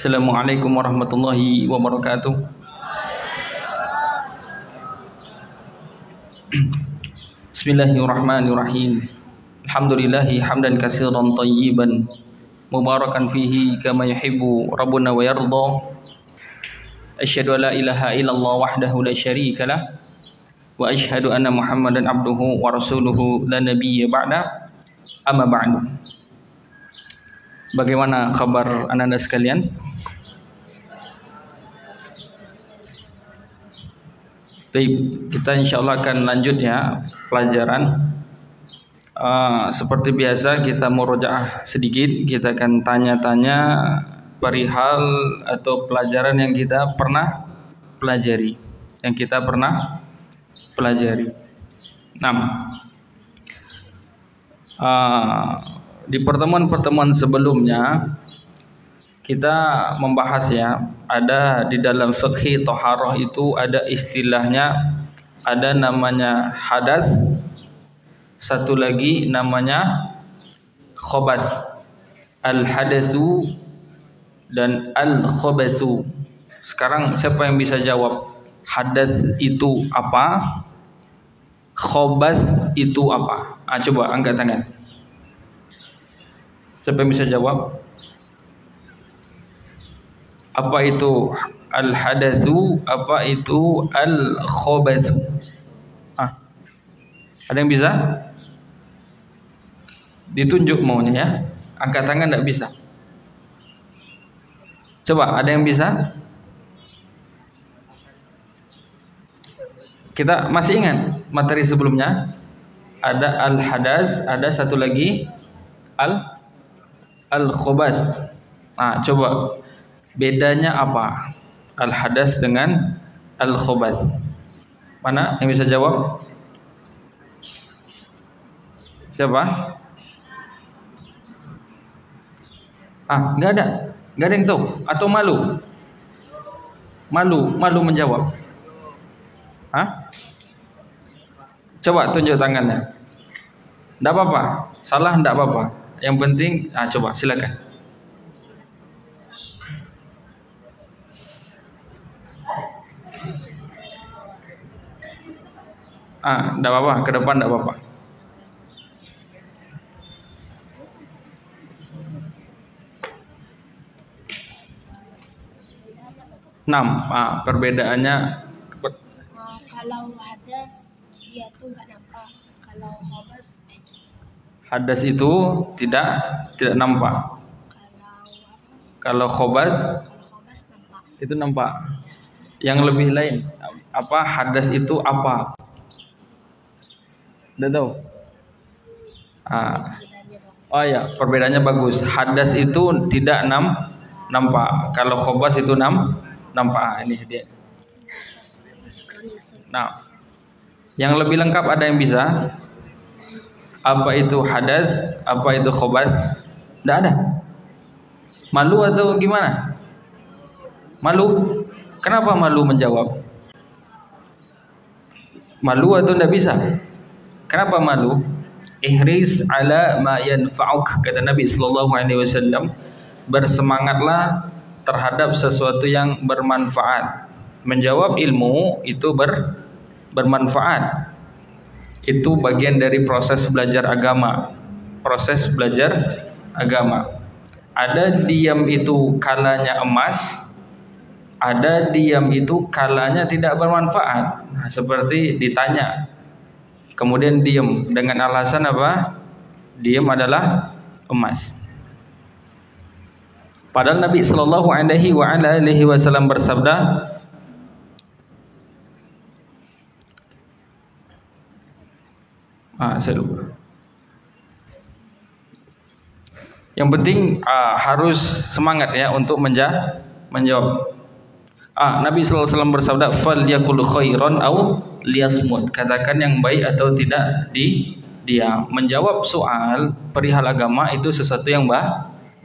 Assalamualaikum warahmatullahi wabarakatuh. Bismillahirrahmanirrahim. Alhamdulillahi hamdan katsiran thayyiban mubarakan fihi kama yuhibbu rabbuna wa yarda. Asyhadu an la ilaha illallah wahdahu la syarika lah wa asyhadu anna Muhammadan abduhu wa rasuluhu la nabiyya ba'da. Amma ba'du. Bagaimana kabar anda sekalian? Baik, kita insyaallah akan lanjut ya pelajaran. Seperti biasa kita murojaah sedikit. Kita akan tanya-tanya perihal atau pelajaran yang kita pernah pelajari. Di pertemuan-pertemuan sebelumnya kita membahas ya, ada di dalam fikih thaharah itu ada istilahnya, ada namanya hadas, satu lagi namanya khobas. Al-hadasu dan al-khobasu. Sekarang siapa yang bisa jawab hadas itu apa? Khobas itu apa? Coba angkat tangan. Siapa yang bisa jawab? Apa itu al-hadatsu? Apa itu al-khobatsu? Ada yang bisa? Ditunjuk maunya ya. Angkat tangan enggak bisa. Coba ada yang bisa? Kita masih ingat materi sebelumnya? Ada al-hadas, ada satu lagi al-khobas. Coba bedanya apa? Al-hadas dengan al-khobas. Mana yang bisa jawab? Siapa? Enggak ada yang tahu atau malu? Malu menjawab. Coba tunjuk tangannya. Enggak apa-apa, salah enggak apa-apa. Yang penting, coba silakan. Enggak apa-apa, ke depan enggak apa-apa. Perbedaannya kalau hadas dia tuh nggak nampak, kalau khobas hadas itu tidak nampak. Kalau khobas nampak. Itu nampak. Yang lebih lain apa? Hadas itu apa? Udah tahu? Ya, perbedaannya bagus. Hadas itu tidak nampak. Kalau khobas itu nampak. Ini dia. Yang lebih lengkap ada yang bisa? Apa itu hadas? Apa itu khobas? Tidak ada. Malu atau gimana? Malu? Kenapa malu menjawab? Malu atau tidak bisa? Kenapa malu? Ihris ala ma yanfa'uk, kata Nabi sallallahu alaihi wasallam. Bersemangatlah terhadap sesuatu yang bermanfaat. Menjawab ilmu itu bermanfaat. Itu bagian dari proses belajar agama. Ada diam itu kalanya emas, ada diam itu kalanya tidak bermanfaat. Seperti ditanya kemudian diam dengan alasan apa? Diam adalah emas. Padahal Nabi sallallahu alaihi wasallam bersabda, saya lupa. Yang penting harus semangat ya untuk menjawab. Nabi sallallahu alaihi wasallam bersabda, "Falyakul khairan aw liyasmut." Katakan yang baik atau tidak diam. Menjawab soal perihal agama itu sesuatu yang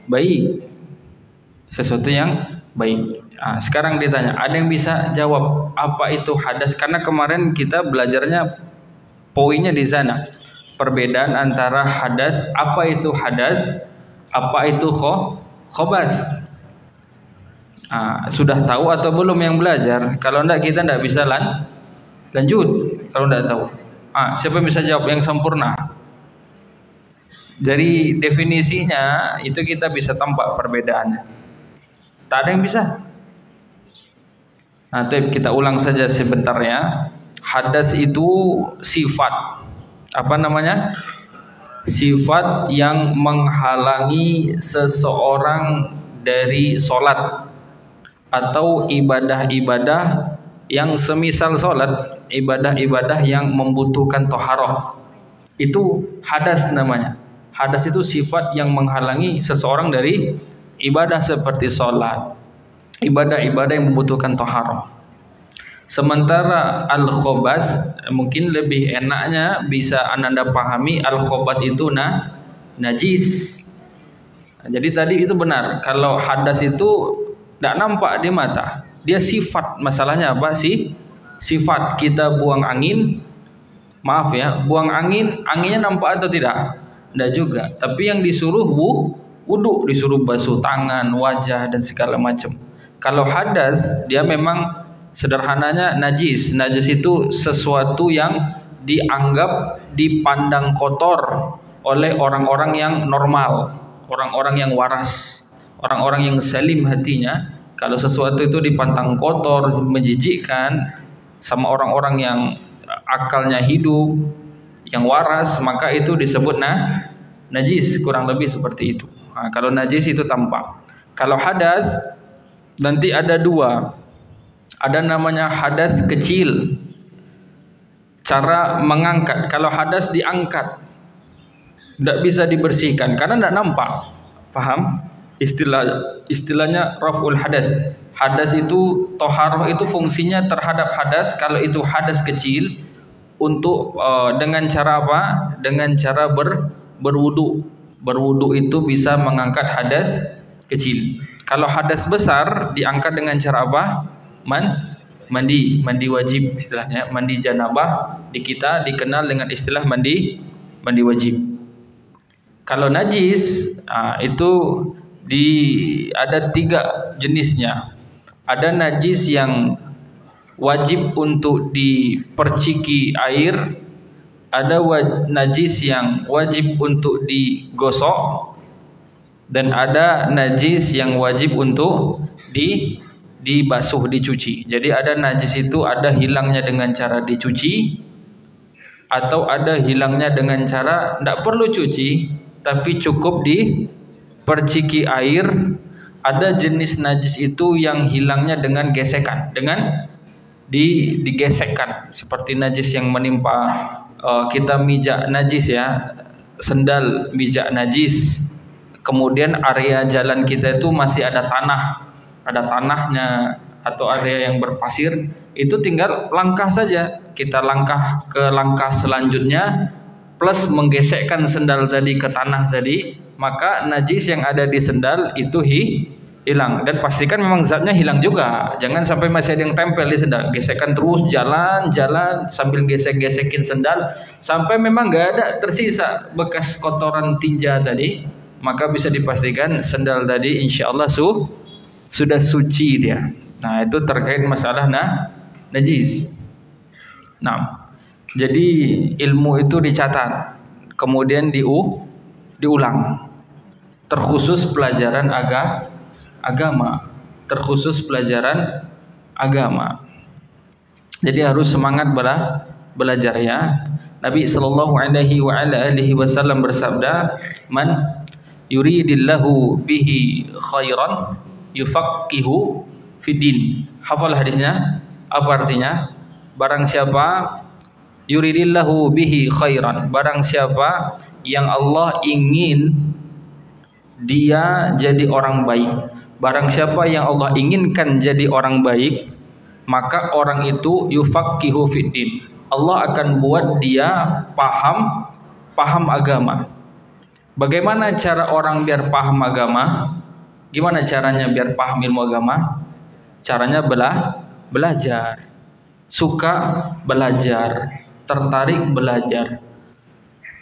baik. Sekarang ditanya, ada yang bisa jawab apa itu hadas? Karena kemarin kita belajarnya poinnya di sana. Perbedaan antara hadas, apa itu hadas, apa itu khobas. Sudah tahu atau belum yang belajar? Kalau enggak kita enggak bisa lanjut kalau enggak tahu. Siapa yang bisa jawab yang sempurna? Dari definisinya itu kita bisa tampak perbedaannya. Tak ada yang bisa. Kita ulang saja sebentar ya. Hadas itu sifat. Apa namanya? Sifat yang menghalangi seseorang dari sholat atau ibadah-ibadah yang semisal sholat, ibadah-ibadah yang membutuhkan toharoh. Itu hadas namanya. Hadas itu sifat yang menghalangi seseorang dari ibadah seperti sholat, ibadah-ibadah yang membutuhkan toharoh. Sementara al-khobas, mungkin lebih enaknya bisa Anda pahami, al-khobas itu najis. Jadi tadi itu benar, kalau hadas itu tidak nampak di mata, dia sifat. Masalahnya apa sih? Sifat. Kita buang angin, maaf ya, buang angin, anginnya nampak atau tidak? Tidak juga. Tapi yang disuruh wudu, disuruh basuh tangan, wajah dan segala macam. Kalau hadas, dia memang sederhananya najis. Najis itu sesuatu yang dianggap, dipandang kotor oleh orang-orang yang normal, orang-orang yang waras, orang-orang yang salim hatinya. Kalau sesuatu itu dipandang kotor, menjijikkan sama orang-orang yang akalnya hidup, yang waras, maka itu disebut najis, kurang lebih seperti itu. Kalau najis itu tampak. Kalau hadas nanti ada dua. Ada namanya hadas kecil. Cara mengangkat. Kalau hadas diangkat, tidak bisa dibersihkan karena tidak nampak. Paham? Istilahnya raf'ul hadas. Hadas itu, toharoh itu fungsinya terhadap hadas. Kalau itu hadas kecil, untuk dengan cara apa? Dengan cara berwudu. Berwudu itu bisa mengangkat hadas kecil. Kalau hadas besar diangkat dengan cara apa? Mandi wajib istilahnya. Mandi janabah di kita dikenal dengan istilah mandi wajib. Kalau najis itu ada 3 jenisnya. Ada najis yang wajib untuk diperciki air, ada najis yang wajib untuk digosok, dan ada najis yang wajib untuk dibasuh, dicuci. Jadi ada najis itu ada hilangnya dengan cara dicuci, atau ada hilangnya dengan cara tidak perlu cuci tapi cukup diperciki air. Ada jenis najis itu yang hilangnya dengan gesekan, dengan digesekkan, seperti najis yang menimpa kita mijak najis ya, sendal mijak najis, kemudian area jalan kita itu masih ada tanahnya atau area yang berpasir, itu tinggal langkah saja, kita langkah ke langkah selanjutnya plus menggesekkan sendal tadi ke tanah tadi, maka najis yang ada di sendal itu hilang. Dan pastikan memang zatnya hilang juga, jangan sampai masih ada yang tempel di sendal. Gesekkan terus, jalan sambil gesekin sendal sampai memang nggak ada tersisa bekas kotoran tinja tadi, maka bisa dipastikan sendal tadi insya Allah sudah suci dia. Nah, itu terkait masalah najis. Nah, jadi ilmu itu dicatat, kemudian diulang. Terkhusus pelajaran agama, terkhusus pelajaran agama. Jadi harus semangat belajar ya. Nabi sallallahu alaihi wasallam bersabda, "Man yuridillahu bihi khairan yufaqihu fiddin." Hafal hadisnya? Apa artinya? Barang siapa yuridillahu bihi khairan, barang siapa yang Allah ingin dia jadi orang baik, barang siapa yang Allah inginkan jadi orang baik, maka orang itu yufaqihu fiddin, Allah akan buat dia paham agama. Bagaimana cara orang biar paham agama? Gimana caranya biar paham ilmu agama? Caranya belajar, suka belajar, tertarik belajar.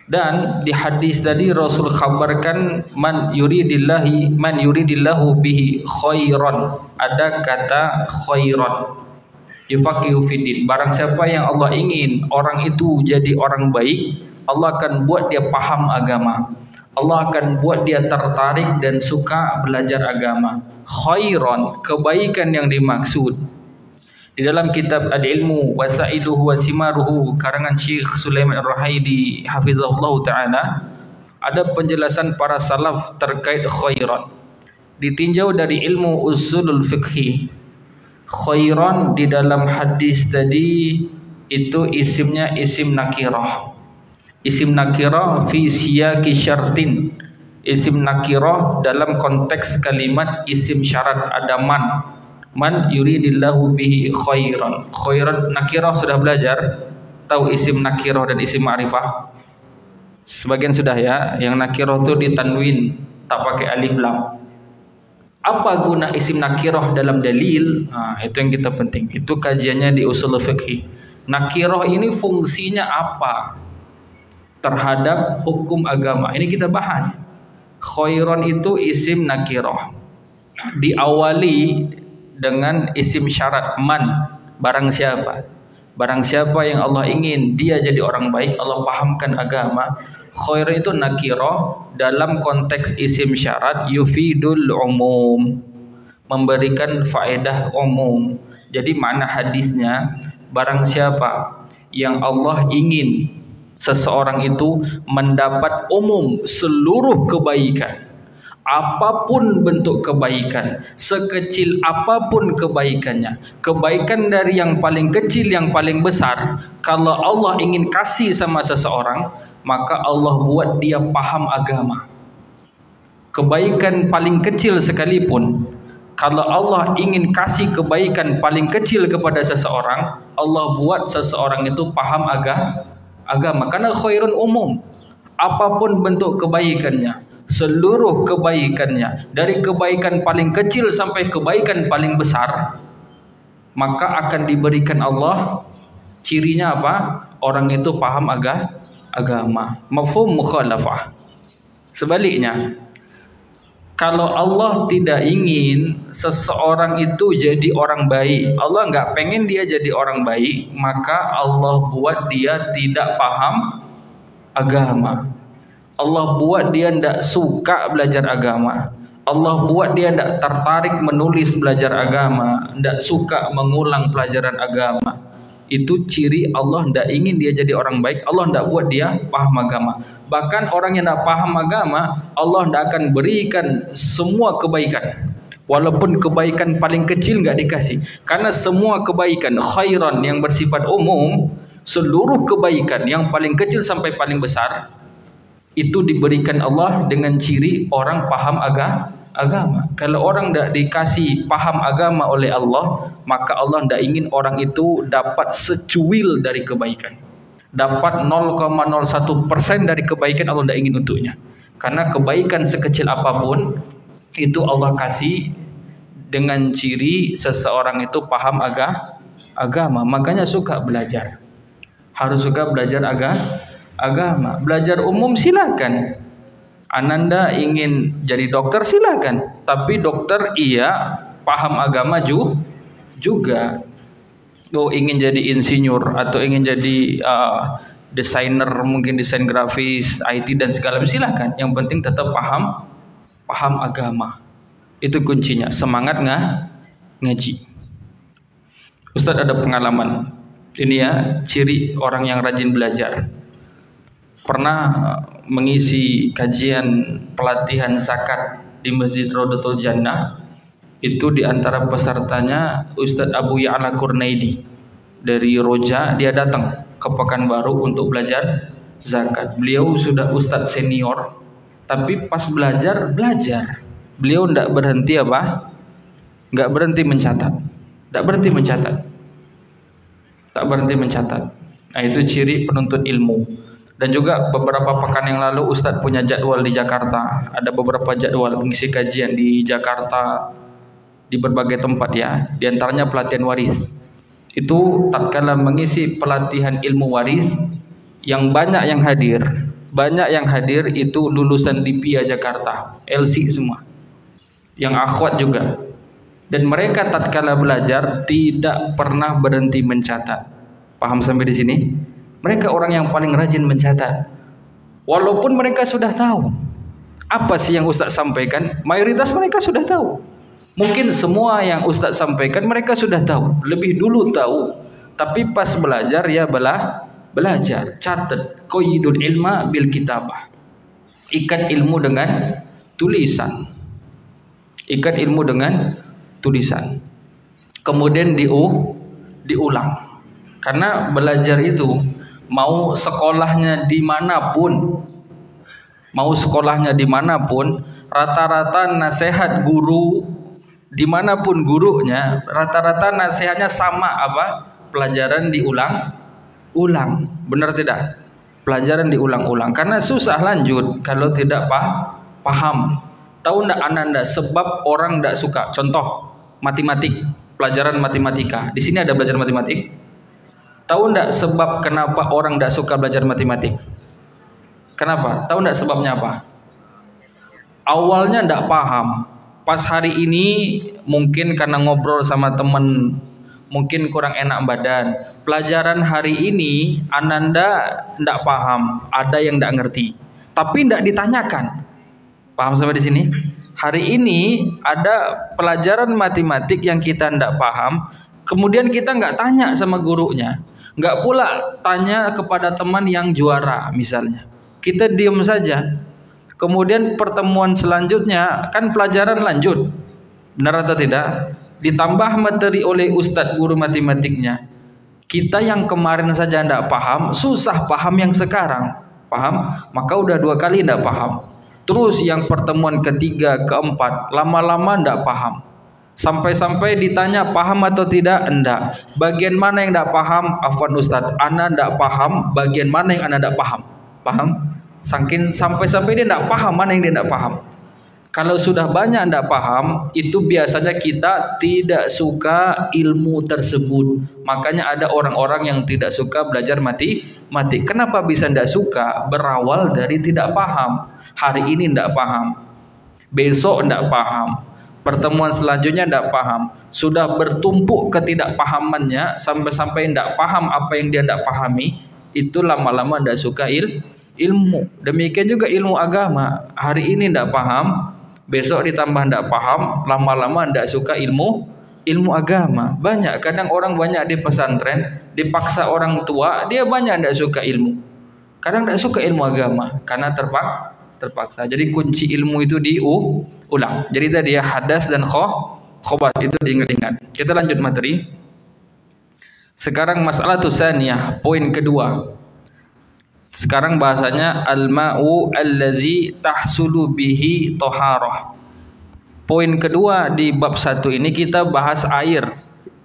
Dan di hadis tadi Rasul khabarkan man yuridillahu bihi khairan. Ada kata khairan. Yufaqihu fiddin. Barang siapa yang Allah ingin orang itu jadi orang baik, Allah akan buat dia paham agama. Allah akan buat dia tertarik dan suka belajar agama. Khairan, kebaikan yang dimaksud. Di dalam kitab Al-Ilmu Wasailuhu Wasimaruhu karangan Syekh Sulaiman Ar-Ruhaili hafizahullah taala, ada penjelasan para salaf terkait khairan. Ditinjau dari ilmu usulul fiqhi, khairan di dalam hadis tadi itu isimnya isim nakirah. Isim nakirah fi siyaqi syartin. Isim nakirah dalam konteks kalimat isim syarat, ada man yuridillahu bihi khairan. Khairan nakirah sudah belajar, tahu isim nakirah dan isim ma'rifah? Sebagian sudah ya. Yang nakirah itu ditanwin, tak pakai alif lam. Apa guna isim nakirah dalam dalil? Nah, itu yang kita penting. Itu kajiannya di usul fiqh. Nakirah ini fungsinya apa terhadap hukum agama? Ini kita bahas. Khairan itu isim nakirah, diawali dengan isim syarat man, barang siapa yang Allah ingin dia jadi orang baik, Allah pahamkan agama. Khair itu nakirah dalam konteks isim syarat yufidul umum, memberikan faedah umum. Jadi makna hadisnya, barang siapa yang Allah ingin seseorang itu mendapat umum seluruh kebaikan, apapun bentuk kebaikan, sekecil apapun kebaikannya, kebaikan dari yang paling kecil yang paling besar, kalau Allah ingin kasih sama seseorang, maka Allah buat dia paham agama. Kebaikan paling kecil sekalipun, kalau Allah ingin kasih kebaikan paling kecil kepada seseorang, Allah buat seseorang itu paham agama. Karena khairun umum, apapun bentuk kebaikannya, seluruh kebaikannya, dari kebaikan paling kecil sampai kebaikan paling besar, maka akan diberikan Allah cirinya apa? Orang itu paham agama. Mafhum mukhalafah. Sebaliknya, kalau Allah tidak ingin seseorang itu jadi orang baik, Allah enggak pengen dia jadi orang baik, maka Allah buat dia tidak paham agama. Allah buat dia tidak suka belajar agama. Allah buat dia tidak tertarik menulis belajar agama, tidak suka mengulang pelajaran agama. Itu ciri Allah tidak ingin dia jadi orang baik. Allah tidak buat dia paham agama. Bahkan orang yang tidak paham agama, Allah tidak akan berikan semua kebaikan. Walaupun kebaikan paling kecil tidak dikasih. Karena semua kebaikan khairan yang bersifat umum, seluruh kebaikan yang paling kecil sampai paling besar, itu diberikan Allah dengan ciri orang paham agama. Kalau orang tidak dikasih paham agama oleh Allah, maka Allah tidak ingin orang itu dapat secuil dari kebaikan, dapat 0,01% dari kebaikan. Allah tidak ingin untuknya. Karena kebaikan sekecil apapun itu Allah kasih dengan ciri seseorang itu paham agama. Makanya suka belajar, harus suka belajar agama. Belajar umum silakan. Ananda ingin jadi dokter silakan, tapi dokter iya paham agama juga. Oh, ingin jadi insinyur atau ingin jadi desainer, mungkin desain grafis, IT dan segala macam silakan. Yang penting tetap paham agama. Itu kuncinya. Semangat ngaji. Ustadz ada pengalaman. Ini ya ciri orang yang rajin belajar. Pernah mengisi kajian pelatihan zakat di Masjid Rodatul Jannah. Itu diantara pesertanya Ustadz Abu Ya'la Kurnaidi dari Roja. Dia datang ke Pekanbaru untuk belajar zakat. Beliau sudah Ustadz senior, tapi pas belajar beliau tidak berhenti apa? Nggak berhenti mencatat. Tak berhenti mencatat. Nah, itu ciri penuntut ilmu. Dan juga beberapa pekan yang lalu Ustadz punya jadwal di Jakarta. Ada beberapa jadwal mengisi kajian di Jakarta, di berbagai tempat ya. Di antaranya pelatihan waris. Itu tatkala mengisi pelatihan ilmu waris, yang banyak yang hadir, banyak yang hadir itu lulusan DIPIA Jakarta, LC semua, yang akhwat juga. Dan mereka tatkala belajar tidak pernah berhenti mencatat. Paham sampai di sini? Mereka orang yang paling rajin mencatat. Walaupun mereka sudah tahu apa sih yang Ustaz sampaikan, mayoritas mereka sudah tahu. Mungkin semua yang Ustaz sampaikan mereka sudah tahu, lebih dulu tahu. Tapi pas belajar ya belajar, catat. Qayyidul ilma bil kitabah. Ikat ilmu dengan tulisan. Ikat ilmu dengan tulisan. Kemudian diulang. Karena belajar itu mau sekolahnya dimanapun, rata-rata nasihat guru dimanapun gurunya, rata-rata nasihatnya sama apa? Pelajaran diulang. Benar tidak? Pelajaran diulang-ulang. Karena susah lanjut kalau tidak paham. Tahu enggak Ananda sebab orang enggak suka? Contoh matematik, pelajaran matematika. Di sini ada belajar matematik. Tahu enggak sebab kenapa orang enggak suka belajar matematik? Kenapa? Tahu enggak sebabnya apa? Awalnya enggak paham. Pas hari ini mungkin karena ngobrol sama teman, mungkin kurang enak badan. Pelajaran hari ini Ananda enggak paham, ada yang enggak ngerti. Tapi enggak ditanyakan. Paham sampai di sini? Hari ini ada pelajaran matematik yang kita enggak paham, kemudian kita enggak tanya sama gurunya, enggak pula tanya kepada teman yang juara misalnya. Kita diam saja. Kemudian pertemuan selanjutnya kan pelajaran lanjut. Benar atau tidak? Ditambah materi oleh ustadz guru matematiknya. Kita yang kemarin saja enggak paham, susah paham yang sekarang. Paham? Maka udah 2 kali enggak paham. Terus yang pertemuan ketiga, keempat, lama-lama enggak paham. Sampai-sampai ditanya paham atau tidak? Enggak. Bagian mana yang enggak paham? Afwan Ustaz, ana enggak paham. Bagian mana yang ana enggak paham? Paham? Sampai-sampai dia enggak paham mana yang dia enggak paham. Kalau sudah banyak enggak paham, itu biasanya kita tidak suka ilmu tersebut. Makanya ada orang-orang yang tidak suka belajar matematik. Kenapa bisa enggak suka? Berawal dari tidak paham. Hari ini enggak paham, besok enggak paham, pertemuan selanjutnya enggak paham. Sudah bertumpuk ketidakpahamannya sampai-sampai enggak paham apa yang dia enggak pahami. Itu lama-lama enggak suka ilmu. Demikian juga ilmu agama. Hari ini enggak paham, besok ditambah enggak paham, lama-lama enggak suka ilmu agama. Banyak kadang orang banyak di pesantren dipaksa orang tua, dia banyak enggak suka ilmu. Kadang enggak suka ilmu agama karena terpaksa. Jadi kunci ilmu itu diulang. Jadi tadi ya hadas dan khobas itu diingat-ingat. Kita lanjut materi. Sekarang masalah tsaniyah, poin kedua. Sekarang bahasanya al-ma'u allazi tahsulu bihi thaharah. Poin kedua di bab 1 ini kita bahas air.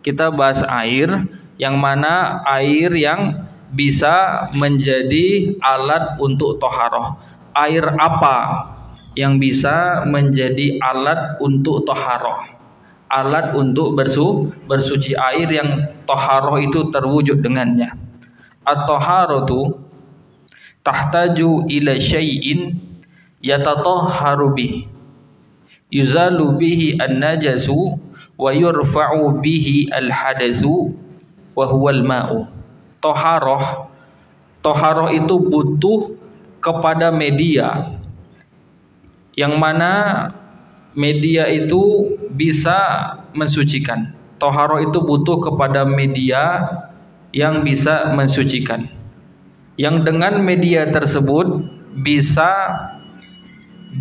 Kita bahas air yang mana air yang bisa menjadi alat untuk thaharah. Air apa yang bisa menjadi alat untuk thaharah? Alat untuk bersuci, air yang thaharah itu terwujud dengannya. At-thaharatu tahtaju ila syai'in yatatahharu bih yuzalu bihi an-najasu wa yurfa'u bihi al-hadasu wa huwa al-ma'u. Thaharah itu butuh kepada media yang mana media itu bisa mensucikan. Thaharah itu butuh kepada media yang bisa mensucikan, yang dengan media tersebut bisa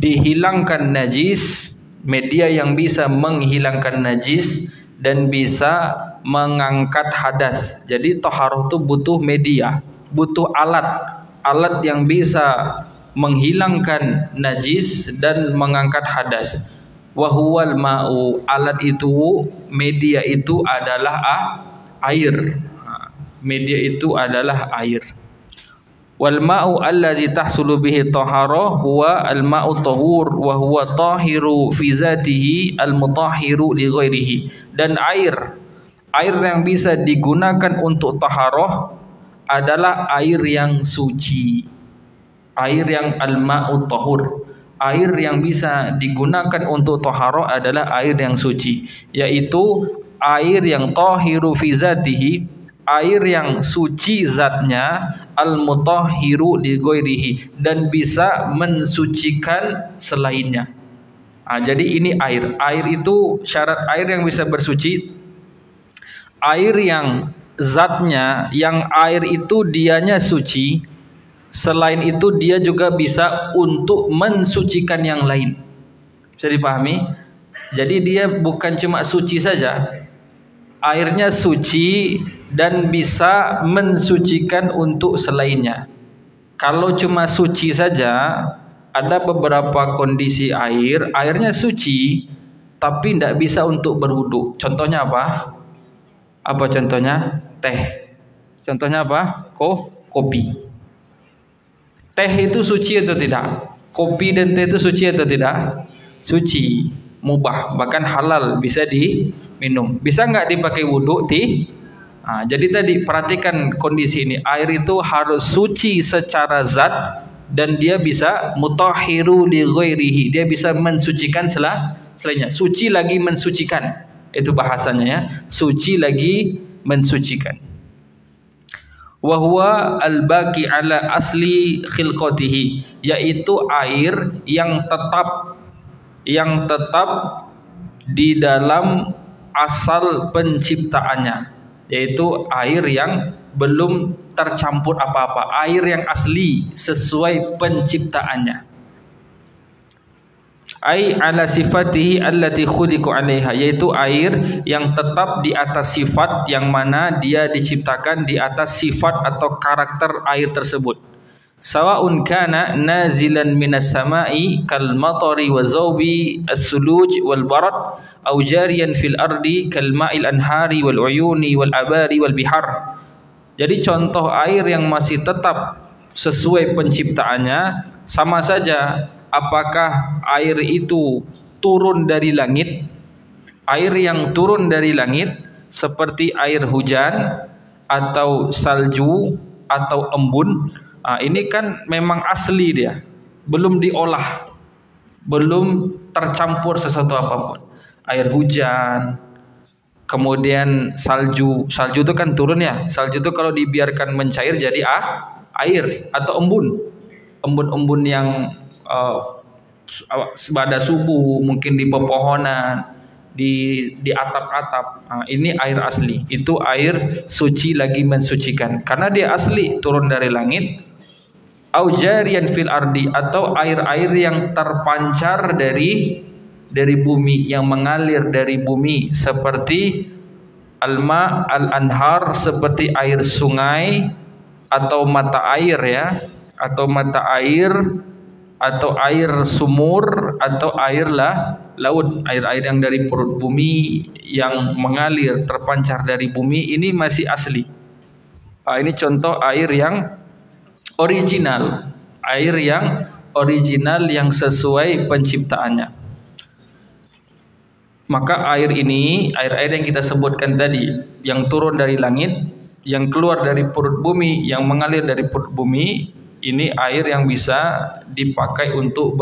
dihilangkan najis, media yang bisa menghilangkan najis dan bisa mengangkat hadas. Jadi thaharah itu butuh media, butuh alat yang bisa menghilangkan najis dan mengangkat hadas. Wa huwal ma'u, alat itu, media itu adalah air. Media itu adalah air. Wal ma'u allazi tahsulu bihi taharah huwa al ma'u tahur wa huwa tahiru fi zatihi al mutahhiru li ghairihi. Dan air yang bisa digunakan untuk taharah adalah air yang suci. Air yang al-ma'ut tahur, air yang bisa digunakan untuk taharah adalah air yang suci, yaitu air yang tahiru fi zatihi, air yang suci zatnya, al-mutahhiru li ghairihi, dan bisa mensucikan selainnya. Jadi ini air. Air itu syarat air yang bisa bersuci, air yang zatnya, yang air itu dianya suci, selain itu dia juga bisa untuk mensucikan yang lain. Bisa dipahami? Jadi dia bukan cuma suci saja, airnya suci dan bisa mensucikan untuk selainnya. Kalau cuma suci saja, ada beberapa kondisi air, airnya suci tapi tidak bisa untuk berwudu. Contohnya apa? Apa contohnya? Teh. Contohnya apa? Kopi. Teh itu suci atau tidak? Kopi dan teh itu suci atau tidak? Suci, mubah, bahkan halal, bisa diminum. Bisa nggak dipakai wudhu? Jadi tadi perhatikan kondisi ini. Air itu harus suci secara zat dan dia bisa mutahhiru li ghairihi. Dia bisa mensucikan selainnya. Suci lagi mensucikan. Itu bahasanya ya. Suci lagi mensucikan. Wa huwa al-baqi ala asli khilqatihi, yaitu air yang tetap di dalam asal penciptaannya, yaitu air yang belum tercampur apa-apa, air yang asli sesuai penciptaannya. Ai ala sifatihi allati khuliqa 'alaiha, yaitu air yang tetap di atas sifat yang mana dia diciptakan di atas sifat atau karakter air tersebut. Sawa'un kana nazilan minas sama'i kal matari wa zawbi as-suluj wal barad aw jariyan fil ardi kal ma'il anhari wal uyuni wal abari wal bihar. Jadi contoh air yang masih tetap sesuai penciptaannya sama saja. Apakah air itu turun dari langit? Air yang turun dari langit seperti air hujan atau salju atau embun, ini kan memang asli dia, belum diolah, belum tercampur sesuatu apapun. Air hujan, kemudian salju itu kan turun ya. Salju itu kalau dibiarkan mencair jadi air, atau embun yang pada subuh, mungkin di pepohonan, di atap-atap. Ini air asli. Itu air suci lagi mensucikan karena dia asli turun dari langit. Au jariyan fil ardi, atau air-air yang terpancar dari bumi, yang mengalir dari bumi, seperti alma al-anhar, seperti air sungai atau mata air ya, atau mata air, atau air sumur, atau air laut, air-air yang dari perut bumi yang mengalir terpancar dari bumi, ini masih asli. Ini contoh air yang original, yang sesuai penciptaannya. Maka air ini, air-air yang kita sebutkan tadi, yang turun dari langit, yang keluar dari perut bumi, yang mengalir dari perut bumi, ini air yang bisa dipakai untuk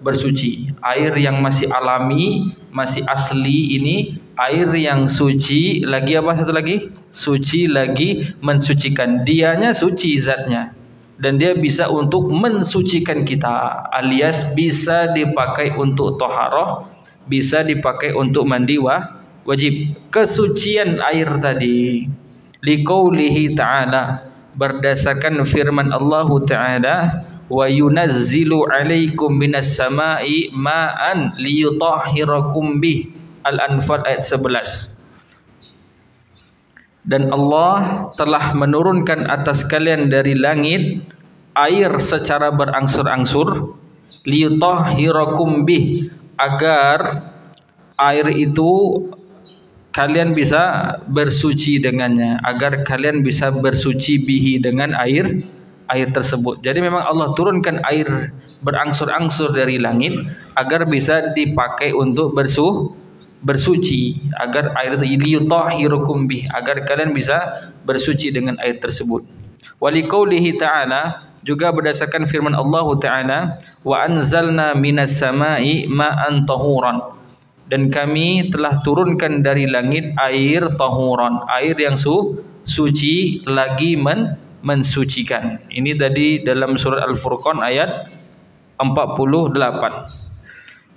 bersuci. Air yang masih alami, masih asli, ini air yang suci lagi. Apa satu lagi? Suci lagi mensucikan. Dianya suci zatnya, dan dia bisa untuk mensucikan kita, alias bisa dipakai untuk taharah, bisa dipakai untuk mandi wajib. Kesucian air tadi liqaulihi ta'ala, berdasarkan firman Allah Ta'ala, wa yunazzilu alaikum minas sama'i ma'an liyutahhirakum bih. Al-Anfal ayat 11. Dan Allah telah menurunkan atas kalian dari langit air secara berangsur-angsur, liyutahhirakum bih, agar air itu kalian bisa bersuci dengannya, agar kalian bisa bersuci bihi, dengan air tersebut. Jadi memang Allah turunkan air berangsur-angsur dari langit agar bisa dipakai untuk bersuci, agar air itu liyutahhirukum bih, agar kalian bisa bersuci dengan air tersebut. Waliqaulihi ta'ala, juga berdasarkan firman Allah Ta'ala, wa anzalna minas samai ma'an tahuran, dan kami telah turunkan dari langit air tahuran, air yang suci lagi mensucikan. Ini tadi dalam surat Al-Furqan ayat 48.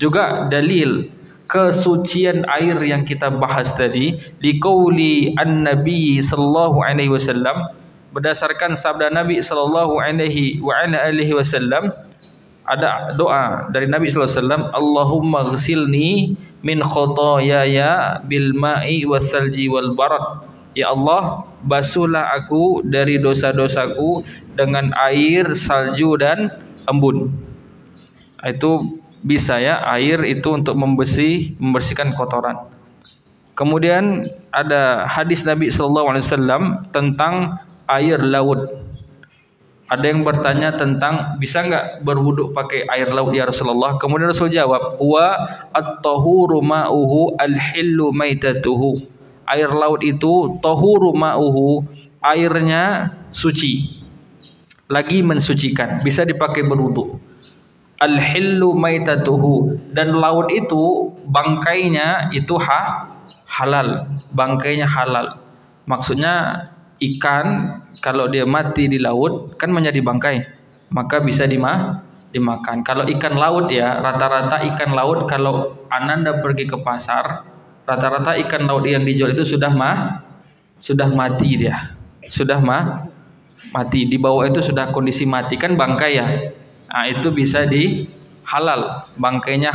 Juga dalil kesucian air yang kita bahas tadi liqauli an-nabi sallallahu alaihi wasallam, berdasarkan sabda Nabi sallallahu alaihi wasallam, ada doa dari Nabi sallallahu alaihi wasallam, Allahumma ghsilni min khotoyaya bil ma'i wasalji wal barad. Ya Allah, basuhlah aku dari dosa-dosaku dengan air, salju dan embun. Itu bisa ya, air itu untuk membersihkan kotoran. Kemudian ada hadis Nabi sallallahu alaihi wasallam tentang air laut. Ada yang bertanya tentang bisa enggak berwuduk pakai air laut ya Rasulullah? Kemudian Rasul jawab, wa at-tahuru ma'uhu al-hillu maitatuhu. Air laut itu tahuru ma'uhu, airnya suci, lagi mensucikan, bisa dipakai berwuduk. Al-hillu maitatuhu, dan laut itu bangkainya itu halal, bangkainya halal. Maksudnya ikan kalau dia mati di laut kan menjadi bangkai, maka bisa dimakan. Kalau ikan laut ya, rata-rata ikan laut kalau Ananda pergi ke pasar, rata-rata ikan laut yang dijual itu sudah mati dia. Sudah mati, di bawah itu sudah kondisi mati, kan bangkai ya. Nah, itu bisa halal, bangkainya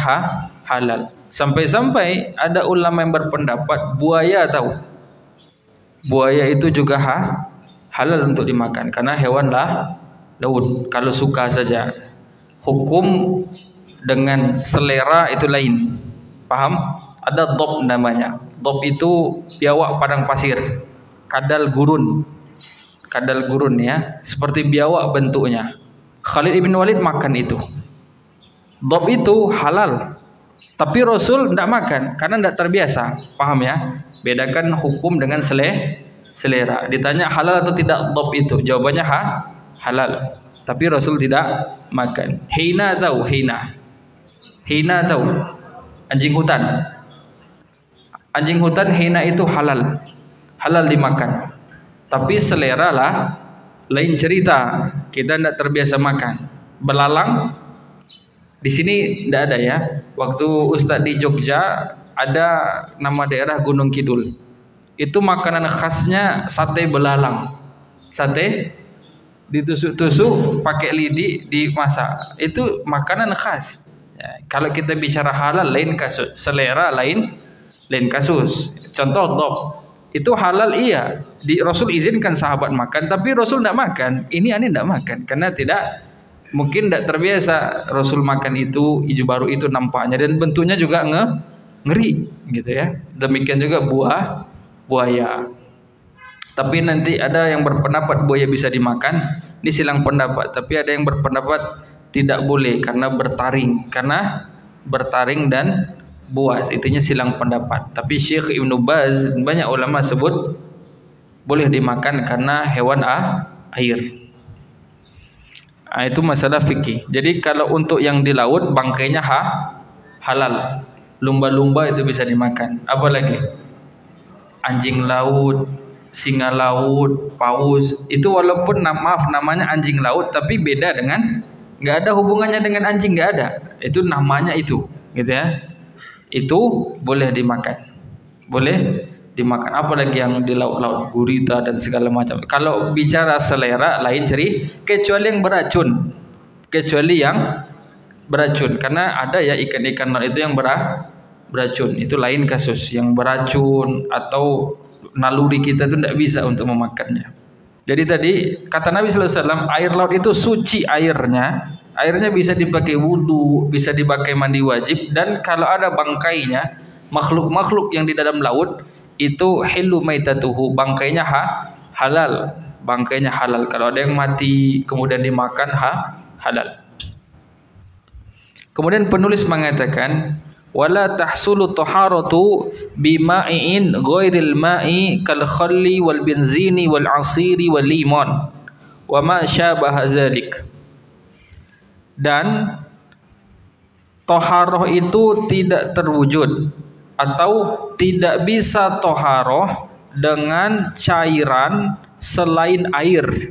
halal. Sampai-sampai ada ulama yang berpendapat buaya, tahu? Buaya itu juga halal untuk dimakan karena hewan laut. Kalau suka saja. Hukum dengan selera itu lain. Paham? Ada dhab namanya. Dhab itu biawak padang pasir. Kadal gurun ya, seperti biawak bentuknya. Khalid ibn Walid makan itu. Dhab itu halal, tapi Rasul tidak makan karena tidak terbiasa. Paham ya? Bedakan hukum dengan selera. Ditanya halal atau tidak dhab itu, jawabannya halal, tapi Rasul tidak makan. Hina tahu? Hina tahu? Anjing hutan. Anjing hutan hina itu halal dimakan. Tapi selera lah lain cerita, kita tidak terbiasa makan. Belalang di sini tidak ada ya. Waktu Ustadz di Jogja ada nama daerah Gunung Kidul. Itu makanan khasnya sate belalang. Sate ditusuk-tusuk pakai lidi dimasak. Itu makanan khas. Ya, kalau kita bicara halal lain kasus, selera lain kasus. Contoh dhab. Itu halal iya, Rasul izinkan sahabat makan, tapi Rasul tidak makan. Ini tidak makan karena mungkin tidak terbiasa Rasul makan itu baru itu nampaknya, dan bentuknya juga ngeri gitu ya. Demikian juga buaya. Tapi nanti ada yang berpendapat buaya bisa dimakan, ini silang pendapat. Tapi ada yang berpendapat tidak boleh karena bertaring dan buas, itunya silang pendapat. Tapi Syekh Ibnu Baz dan banyak ulama sebut boleh dimakan karena hewan air. Itu masalah fikih. Jadi kalau untuk yang di laut bangkainya halal. Lumba-lumba itu bisa dimakan. Apa lagi? Anjing laut, singa laut, paus. Itu walaupun namanya anjing laut, tapi beda dengan, nggak ada hubungannya dengan anjing, nggak ada. Itu namanya itu, gitu ya. Itu boleh dimakan. Apalagi yang di laut-laut, gurita dan segala macam. Kalau bicara selera lain kecuali yang beracun. Karena ada ya ikan-ikan laut itu yang beracun. Itu lain kasus. Yang beracun atau naluri kita itu tidak bisa untuk memakannya. Jadi tadi kata Nabi sallallahu alaihi wasallam, air laut itu suci airnya. Airnya bisa dipakai wudu, bisa dipakai mandi wajib, dan kalau ada bangkainya, makhluk-makhluk yang di dalam laut itu hillu maitatuhu, bangkainya halal. Bangkainya halal. Kalau ada yang mati kemudian dimakan halal. Kemudian penulis mengatakan, wala tahsulu taharatu bima'in ghairil ma'i kal khalli wal benzini wal asiri wal limon wa ma syabaha dzalik. Dan toharoh itu tidak terwujud atau tidak bisa toharoh dengan cairan selain air.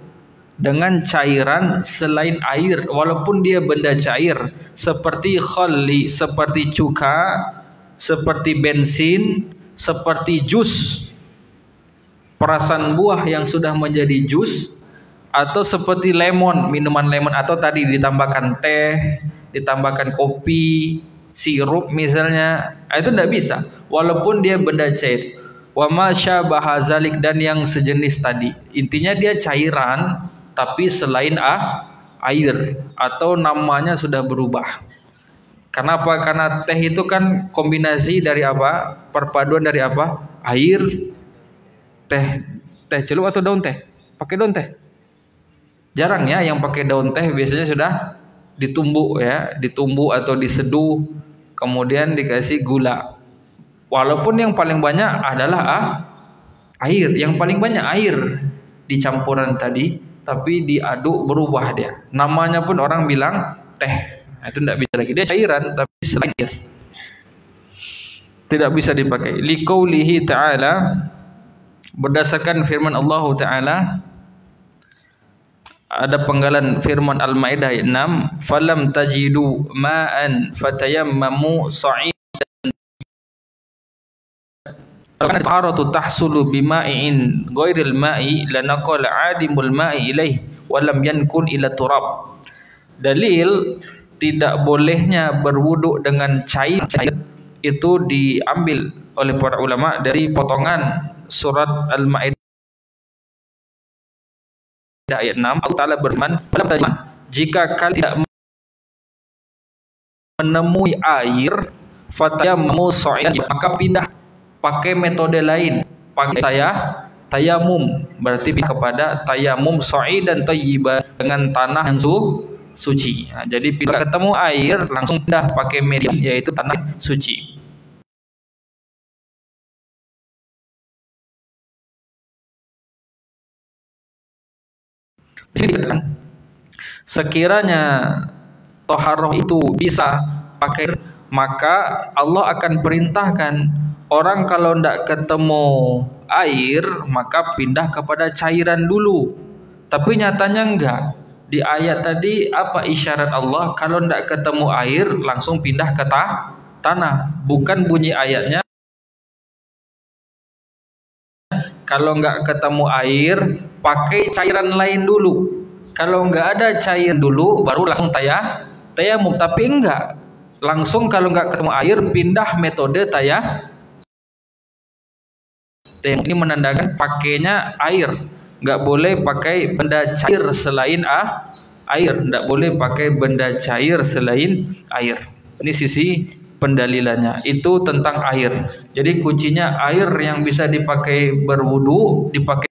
Dengan cairan selain air, walaupun dia benda cair seperti khalli, seperti cuka, seperti bensin, seperti jus, perasan buah yang sudah menjadi jus, atau seperti lemon, minuman lemon, atau tadi ditambahkan teh, ditambahkan kopi, sirup misalnya, itu tidak bisa walaupun dia benda cair. Wa ma syabaha zalik, dan yang sejenis tadi, intinya dia cairan tapi selain air atau namanya sudah berubah. Kenapa? Karena teh itu kan kombinasi dari apa? Perpaduan dari apa? Air, teh celup atau daun teh? Pakai daun teh? Jarang ya yang pakai daun teh, biasanya sudah ditumbuk ya, ditumbuk atau diseduh, kemudian dikasih gula. Walaupun yang paling banyak adalah air, yang paling banyak air di campuran tadi, tapi diaduk berubah dia. Namanya pun orang bilang teh. Nah, itu tidak bisa lagi. Dia cairan tapi selain air. Tidak bisa dipakai. Liqaulihi ta'ala, berdasarkan firman Allah Ta'ala, ada penggalan firman Al-Maidah ayat 6, falam tajidu ma'an fatayammamu sa'idan karena taharatu tahsulu bima'in ghairil ma'i lanaqala 'adimul ma'i ilaih wa lam yankun ila turab. Dalil tidak bolehnya berwuduk dengan cair itu diambil oleh para ulama dari potongan surat Al-Maidah ayat 6. Allah Ta'ala berfirman, jika kalian tidak menemui air fatayammamu sa'idan, maka pindah pakai metode lain, pakai tayamum, berarti kepada tayamum sa'idan thayyiban, dengan tanah yang suci. Nah, jadi bila ketemu air langsung pindah pakai medium, yaitu tanah suci. Sekiranya toharoh itu bisa pakai, maka Allah akan perintahkan orang kalau tidak ketemu air maka pindah kepada cairan dulu. Tapi nyatanya enggak. Di ayat tadi apa isyarat Allah? Kalau tidak ketemu air langsung pindah ke tanah. Bukan bunyi ayatnya kalau enggak ketemu air pakai cairan lain dulu. Kalau enggak ada cairan dulu baru langsung tayamum. Tapi enggak. Langsung kalau enggak ketemu air pindah metode tayamum. Ini menandakan pakainya air. Enggak boleh pakai benda cair selain air. Enggak boleh pakai benda cair selain air. Ini sisi pendalilannya. Itu tentang air. Jadi kuncinya air yang bisa dipakai berwudu, dipakai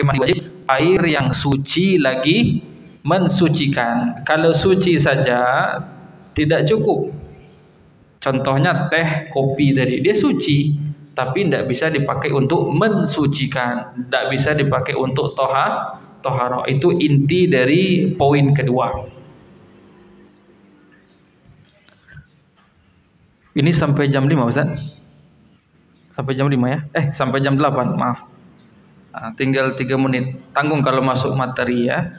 mandi wajib, air yang suci lagi mensucikan. Kalau suci saja tidak cukup. Contohnya teh, kopi tadi, dia suci, tapi tidak bisa dipakai untuk mensucikan, tidak bisa dipakai untuk toharoh. Itu inti dari poin kedua. Ini sampai jam 5 Ustaz? Sampai jam 5 ya? Sampai jam 8, maaf. Nah, tinggal 3 menit. Tanggung kalau masuk materi ya.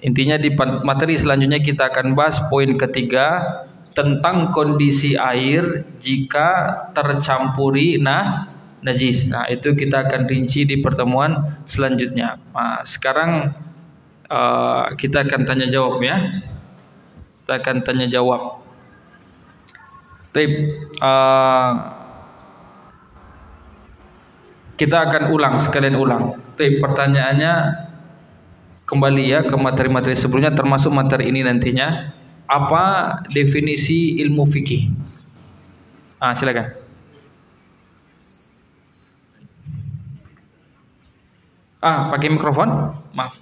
Intinya di materi selanjutnya kita akan bahas poin ketiga tentang kondisi air jika tercampuri najis. Nah, itu kita akan rinci di pertemuan selanjutnya. Nah, sekarang kita akan tanya jawab ya. Kita akan tanya jawab. Kita akan sekalian ulang. Pertanyaannya kembali ya ke materi-materi sebelumnya, termasuk materi ini nantinya. Apa definisi ilmu fikih? Silakan. Pakai mikrofon? Maaf.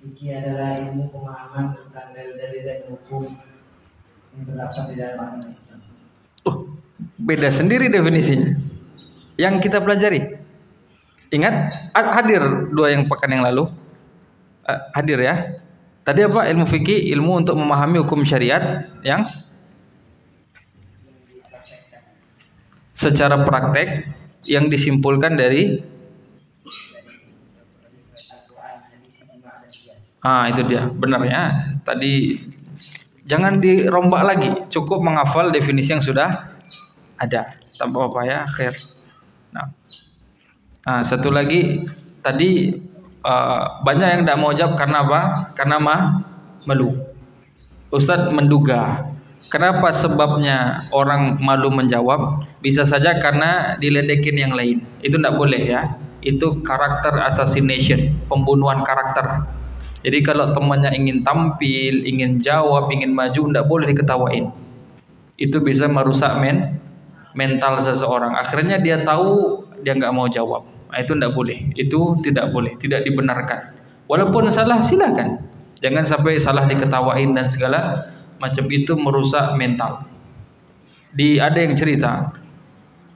Fikih adalah ilmu pemahaman tentang dalil-dalil dan hukum yang terdapat di dalam agama Islam. Beda sendiri definisinya. Yang kita pelajari. Ingat, hadir 2 yang pekan yang lalu. Hadir ya. Tadi apa? Ilmu fikih, ilmu untuk memahami hukum syariat yang secara praktek yang disimpulkan dari itu dia, benar ya. Tadi jangan dirombak lagi, cukup menghafal definisi yang sudah ada. Tanpa apa ya, khair. Nah, satu lagi tadi banyak yang tidak mau jawab karena apa? Karena malu. Ustadz menduga. Kenapa sebabnya orang malu menjawab? Bisa saja karena diledekin yang lain. Itu tidak boleh ya. Itu karakter assassination, pembunuhan karakter. Jadi kalau temannya ingin tampil, ingin jawab, ingin maju, tidak boleh diketawain. Itu bisa merusak mental seseorang. Akhirnya dia tahu, dia nggak mau jawab. Nah, itu tidak boleh. Itu tidak boleh, tidak dibenarkan. Walaupun salah, silakan. Jangan sampai salah diketawain dan segala macam, itu merusak mental. Ada yang cerita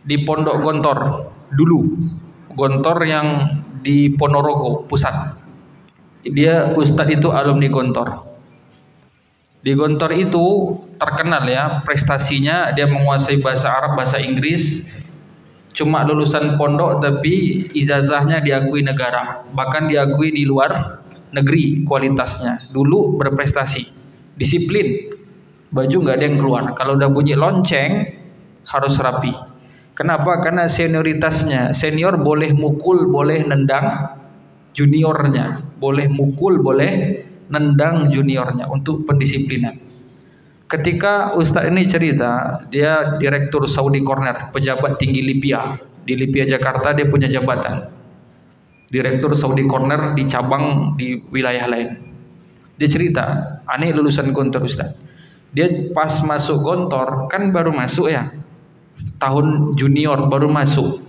di Pondok Gontor dulu, Gontor yang di Ponorogo pusat. Dia ustadz itu alumni Gontor. Di Gontor itu terkenal ya prestasinya, dia menguasai bahasa Arab, bahasa Inggris. Cuma lulusan pondok tapi ijazahnya diakui negara, bahkan diakui di luar negeri kualitasnya. Dulu berprestasi, disiplin, baju nggak ada yang keluar. Kalau udah bunyi lonceng harus rapi. Kenapa? Karena senioritasnya. Senior boleh mukul, boleh nendang juniornya, boleh mukul, boleh nendang juniornya untuk pendisiplinan. Ketika Ustadz ini cerita, dia direktur Saudi Corner, pejabat tinggi Lipia. Di Lipia Jakarta dia punya jabatan. Direktur Saudi Corner di cabang di wilayah lain. Dia cerita, aneh lulusan Gontor Ustadz. Dia pas masuk Gontor, kan baru masuk ya. Tahun junior baru masuk.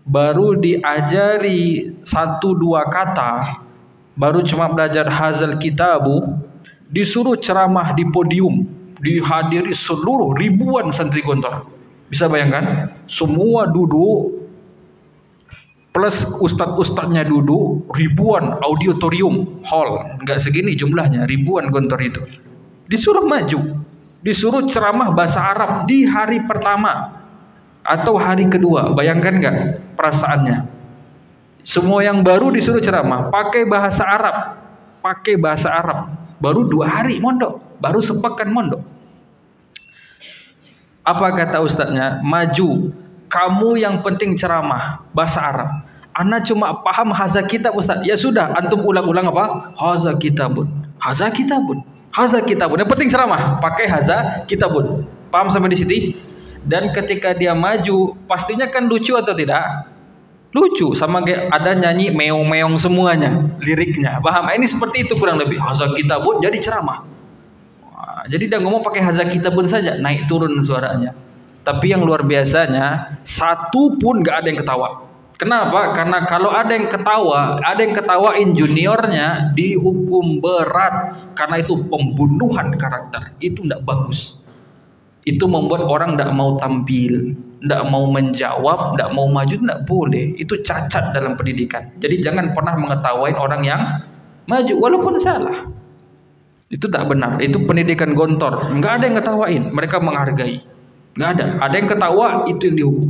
Baru diajari 1-2 kata, baru cuma belajar hazal kitabu, disuruh ceramah di podium, dihadiri seluruh ribuan santri Gontor. Bisa bayangkan, semua duduk, plus ustadz-ustadznya duduk, ribuan auditorium, hall, nggak segini jumlahnya, ribuan Gontor itu. Disuruh maju, disuruh ceramah bahasa Arab di hari pertama atau hari kedua. Bayangkan nggak perasaannya? Semua yang baru disuruh ceramah pakai bahasa Arab, baru 2 hari mondok, baru sepekan mondok. Apa kata ustadznya? Maju, kamu yang penting ceramah bahasa Arab. Ana cuma paham haza kitab ustadz. Ya sudah, antum ulang-ulang apa? Haza kitabun. Yang penting ceramah pakai haza kitabun. Paham sampai di sini? Dan ketika dia maju, pastinya kan lucu atau tidak? Lucu, sama kayak ada nyanyi meong-meong semuanya liriknya. Paham? Ini seperti itu kurang lebih. Haza kitabun jadi ceramah. Jadi dia ngomong pakai haza kitabun saja, naik turun suaranya. Tapi yang luar biasanya, satu pun gak ada yang ketawa. Kenapa? Karena kalau ada yang ketawain juniornya, dihukum berat. Karena itu pembunuhan karakter. Itu tidak bagus. Itu membuat orang tidak mau tampil, tidak mau menjawab, tidak mau maju, tidak boleh. Itu cacat dalam pendidikan. Jadi jangan pernah mengetawain orang yang maju, walaupun salah. Itu tak benar. Itu pendidikan Gontor. Nggak ada yang ketawain, mereka menghargai. Nggak ada. Ada yang ketawa, itu yang dihukum.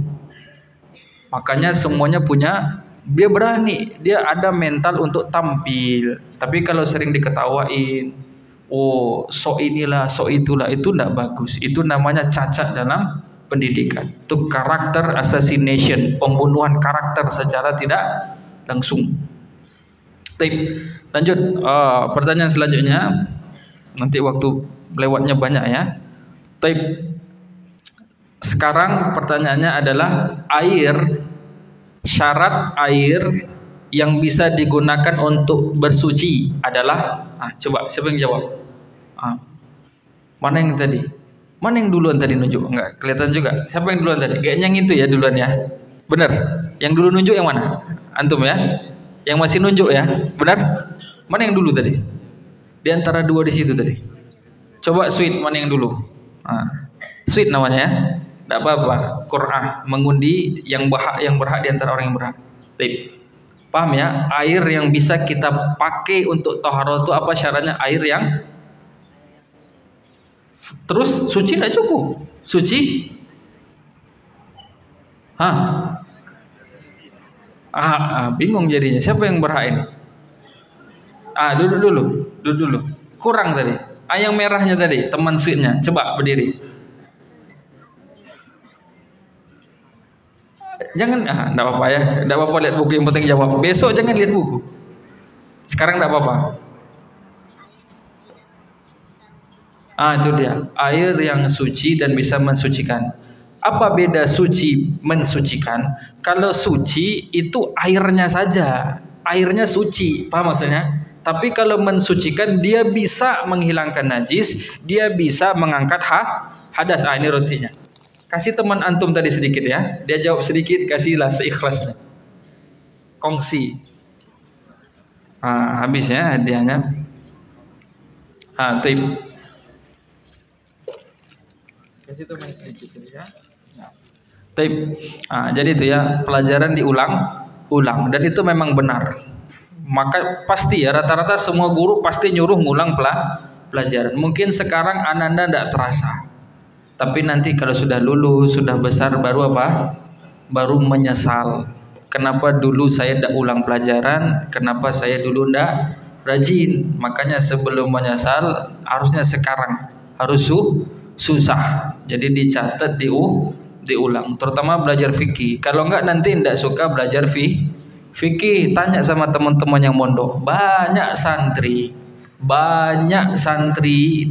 Makanya semuanya punya, dia berani, dia ada mental untuk tampil. Tapi kalau sering diketawain, oh so inilah, so itulah, itu tidak bagus. Itu namanya cacat dalam pendidikan. Itu karakter assassination, pembunuhan karakter secara tidak langsung. Lanjut, pertanyaan selanjutnya. Nanti waktu lewatnya banyak ya. Sekarang pertanyaannya adalah syarat air yang bisa digunakan untuk bersuci adalah, coba siapa yang jawab? Mana yang tadi? Mana yang duluan tadi nunjuk? Enggak kelihatan juga. Siapa yang duluan tadi? Kayaknya yang itu ya duluan ya. Benar. Yang dulu nunjuk yang mana? Antum ya? Yang masih nunjuk ya? Benar? Mana yang dulu tadi? Di antara 2 di situ tadi. Coba sweet mana yang dulu? Sweet namanya ya. Tidak apa-apa. Qur'ah mengundi yang berhak di antara orang yang berhak. Baik. Paham ya? Air yang bisa kita pakai untuk taharah itu apa syaratnya? Air yang terus suci tidak cukup. Suci? Bingung jadinya. Siapa yang berhak ini? Duduk dulu. Kurang tadi. Yang merahnya tadi, teman sweetnya. Coba berdiri. Jangan, enggak apa-apa ya. Enggak apa-apa lihat buku, yang penting jawab. Besok jangan lihat buku. Sekarang enggak apa-apa. Itu dia. Air yang suci dan bisa mensucikan. Apa beda suci mensucikan? Kalau suci itu airnya saja. Airnya suci. Paham maksudnya? Tapi kalau mensucikan dia bisa menghilangkan najis, dia bisa mengangkat hadas. Ini rotinya. Kasih teman antum tadi sedikit ya. Dia jawab sedikit, kasihlah seikhlasnya. Kongsi. Habis ya hadiahnya. Taib. Kasih teman sedikit ya. Taib. Jadi itu ya, pelajaran diulang dan itu memang benar. Maka pasti ya rata-rata semua guru pasti nyuruh ngulang pelajaran. Mungkin sekarang Ananda tidak terasa. Tapi nanti kalau sudah lulus, sudah besar baru apa? Baru menyesal. Kenapa dulu saya tidak ulang pelajaran? Kenapa saya dulu tidak rajin? Makanya sebelum menyesal, harusnya sekarang. Harus susah. Jadi dicatat, diulang. Terutama belajar fikih. Kalau enggak nanti tidak suka belajar fikih. Tanya sama teman-teman yang mondok. Banyak santri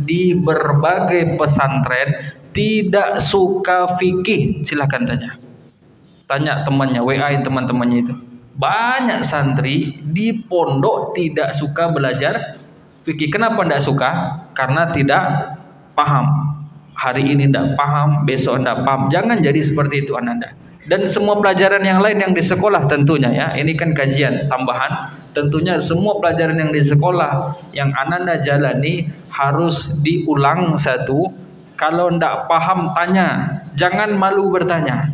di berbagai pesantren tidak suka fikih. Silahkan tanya temannya, WA teman-temannya itu. Banyak santri di pondok tidak suka belajar fikih. Kenapa tidak suka? Karena tidak paham. Hari ini tidak paham, besok tidak paham. Jangan jadi seperti itu Ananda. Dan semua pelajaran yang lain yang di sekolah tentunya ya. Ini kan kajian tambahan. Tentunya semua pelajaran yang di sekolah yang Ananda jalani harus diulang satu. Kalau tidak paham tanya. Jangan malu bertanya.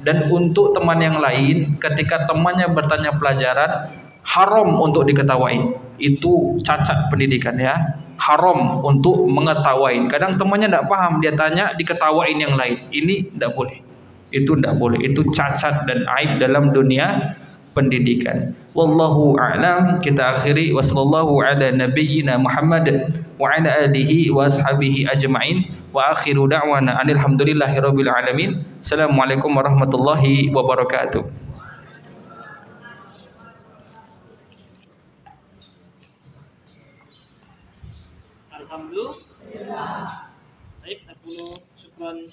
Dan untuk teman yang lain, ketika temannya bertanya pelajaran, haram untuk diketawain. Itu cacat pendidikan ya. Haram untuk mengetawain. Kadang temannya tidak paham, dia tanya diketawain yang lain. Ini tidak boleh. Itu tidak boleh. Itu cacat dan aib dalam dunia pendidikan. Wallahu a'lam. Kita akhiri wa sallallahu ala nabiyyina Muhammad wa ala alihi wa ashabihi ajma'in. Wa akhiru da'wana alhamdulillahirabbil alamin. Assalamualaikum warahmatullahi wabarakatuh. Alhamdulillah. Baik, syukran.